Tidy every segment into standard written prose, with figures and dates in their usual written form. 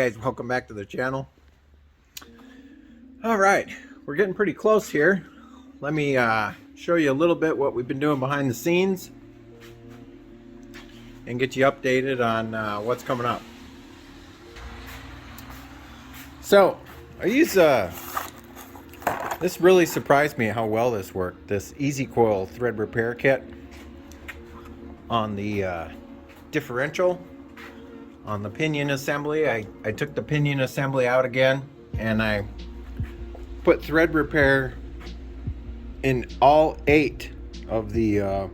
guys, welcome back to the channel. All right, we're getting pretty close here. Let me show you a little bit what we've been doing behind the scenes and get you updated on what's coming up. So I use this really surprised me how well this worked, this Easy Coil thread repair kit on the differential. On the pinion assembly, I took the pinion assembly out again and I put thread repair in all 8 of the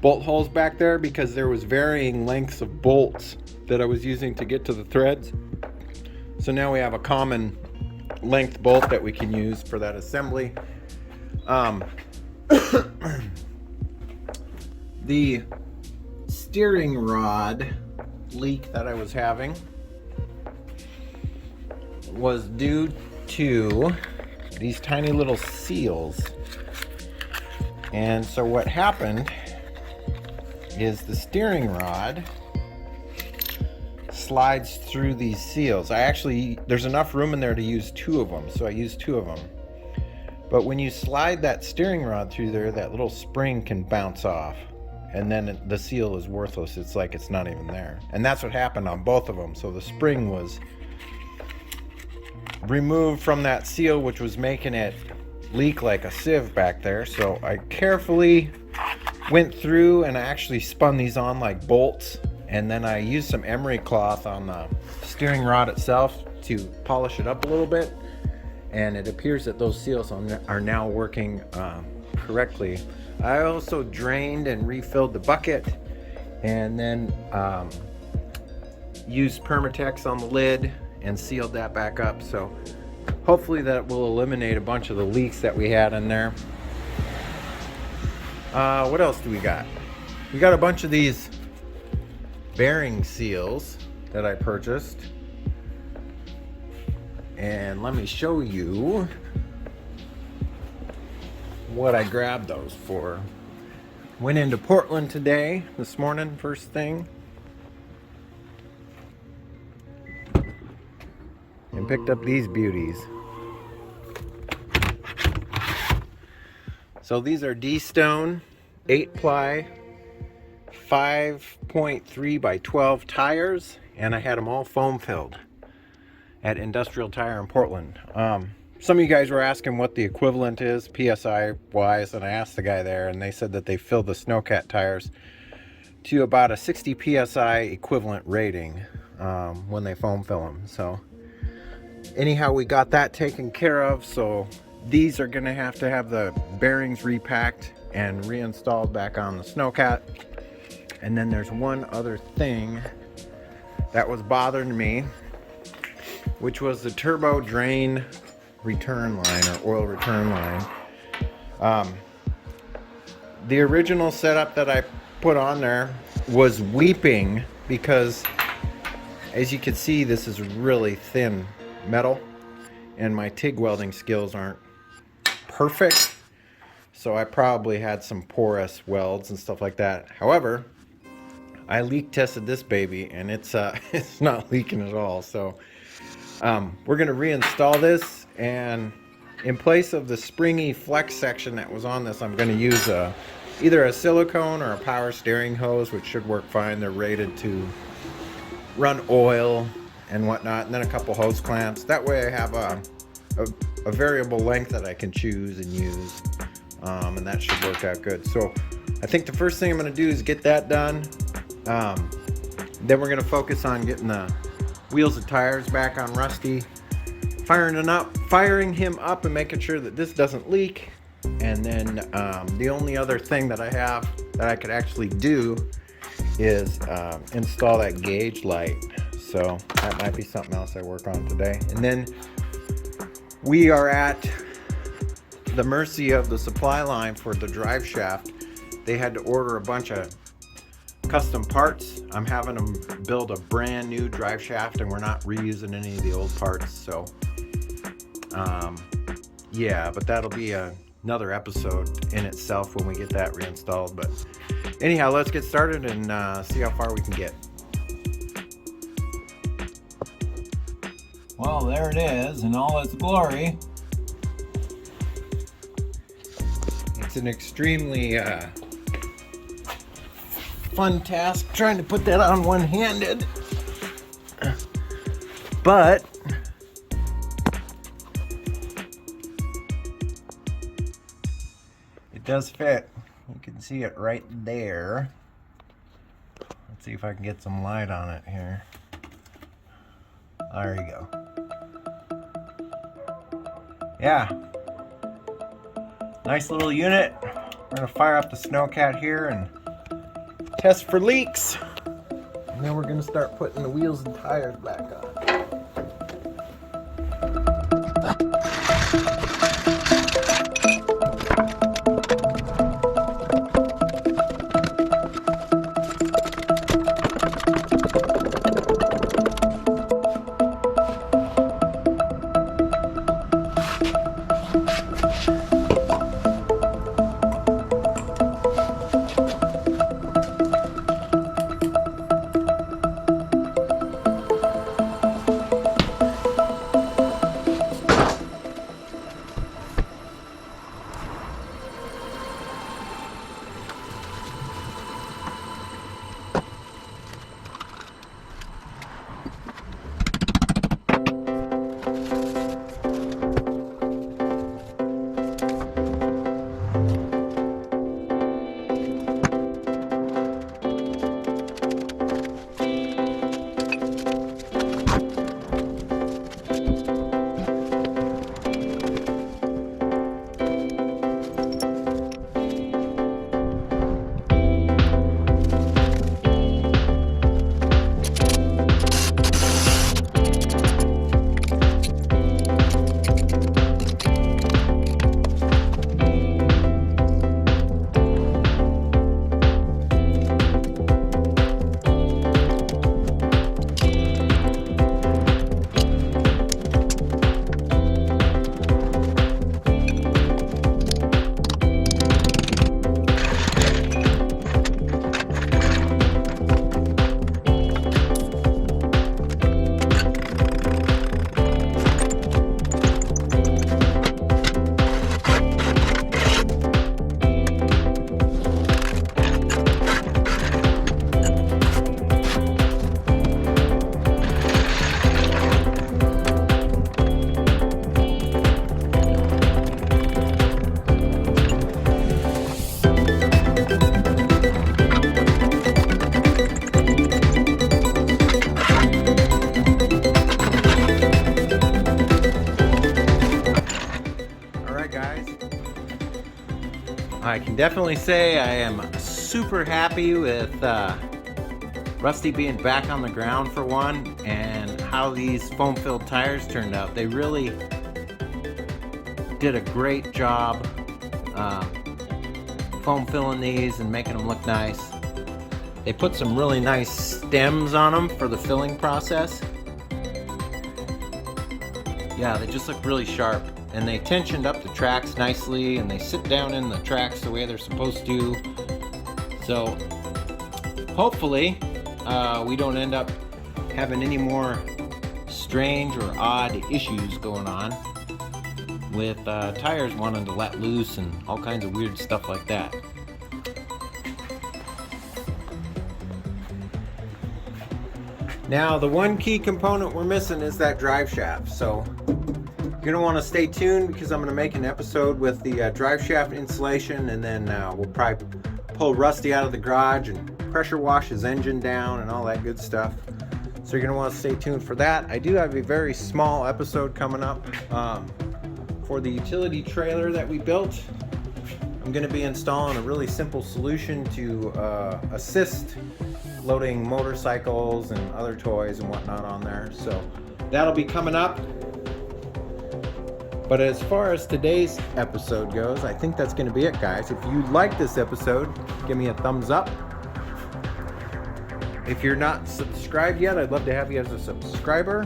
bolt holes back there because there was varying lengths of bolts that I was using to get to the threads. So now we have a common length bolt that we can use for that assembly. The steering rod leak that I was having was due to these tiny little seals, and so what happened is the steering rod slides through these seals. There's enough room in there to use 2 of them, so I used 2 of them. But when you slide that steering rod through there, that little spring can bounce off, and then the seal is worthless. It's like it's not even there. And that's what happened on both of them. So the spring was removed from that seal, which was making it leak like a sieve back there. So I carefully went through and I actually spun these on like bolts, and then I used some emery cloth on the steering rod itself to polish it up a little bit, and it appears that those seals are now working correctly. I also drained and refilled the bucket, and then used Permatex on the lid and sealed that back up. So hopefully that will eliminate a bunch of the leaks that we had in there. What else do we got? We got a bunch of these bearing seals that I purchased, and let me show you what I grabbed those for. Went into Portland this morning, first thing, and picked up these beauties. So these are D-Stone 8-ply 5.3 by 12 tires, and I had them all foam filled at Industrial Tire in Portland. Some of you guys were asking what the equivalent is PSI wise, and I asked the guy there, and they said that they fill the SNOWCAT tires to about a 60 PSI equivalent rating when they foam fill them. So anyhow, we got that taken care of. So these are going to have the bearings repacked and reinstalled back on the SNOWCAT. And then there's one other thing that was bothering me, which was the turbo drain return line, or oil return line. The original setup that I put on there was weeping because, as you can see, this is really thin metal and my TIG welding skills aren't perfect, so I probably had some porous welds and stuff like that. However, I leak tested this baby and it's not leaking at all. So we're going to reinstall this, and in place of the springy flex section that was on this, I'm going to use either a silicone or a power steering hose, which should work fine. They're rated to run oil and whatnot, and then a couple hose clamps. That way I have a variable length that I can choose and use, and that should work out good. So I think the first thing I'm going to do is get that done. Then we're going to focus on getting the wheels and tires back on Rusty, firing him up and making sure that this doesn't leak. And then the only other thing that I have that I could actually do is install that gauge light. So that might be something else I work on today. And then we are at the mercy of the supply line for the drive shaft. They had to order a bunch of custom parts. I'm having them build a brand new drive shaft, and we're not reusing any of the old parts. So yeah, but that'll be another episode in itself when we get that reinstalled. But anyhow, let's get started and see how far we can get. Well, there it is in all its glory. It's an extremely fun task trying to put that on one-handed, but it does fit. You can see it right there. Let's see if I can get some light on it here. There you go. Yeah. Nice little unit. We're gonna fire up the SNOWCAT here and test for leaks. And then we're gonna start putting the wheels and tires back on. I can definitely say I am super happy with Rusty being back on the ground for one, and how these foam-filled tires turned out. They really did a great job foam filling these and making them look nice. They put some really nice stems on them for the filling process. Yeah, they just look really sharp, and they tensioned up the tracks nicely, and they sit down in the tracks the way they're supposed to. So hopefully we don't end up having any more strange or odd issues going on with tires wanting to let loose and all kinds of weird stuff like that. Now, the one key component we're missing is that drive shaft. So you're going to want to stay tuned, because I'm going to make an episode with the drive shaft installation, and then we'll probably pull Rusty out of the garage and pressure wash his engine down and all that good stuff. So you're going to want to stay tuned for that. I do have a very small episode coming up for the utility trailer that we built. I'm going to be installing a really simple solution to assist loading motorcycles and other toys and whatnot on there. So that'll be coming up. But as far as today's episode goes, I think that's going to be it, guys. If you like this episode, give me a thumbs up. If you're not subscribed yet, I'd love to have you as a subscriber.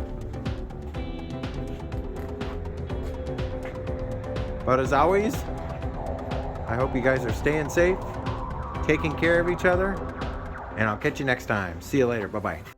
But as always, I hope you guys are staying safe, taking care of each other, and I'll catch you next time. See you later. Bye-bye.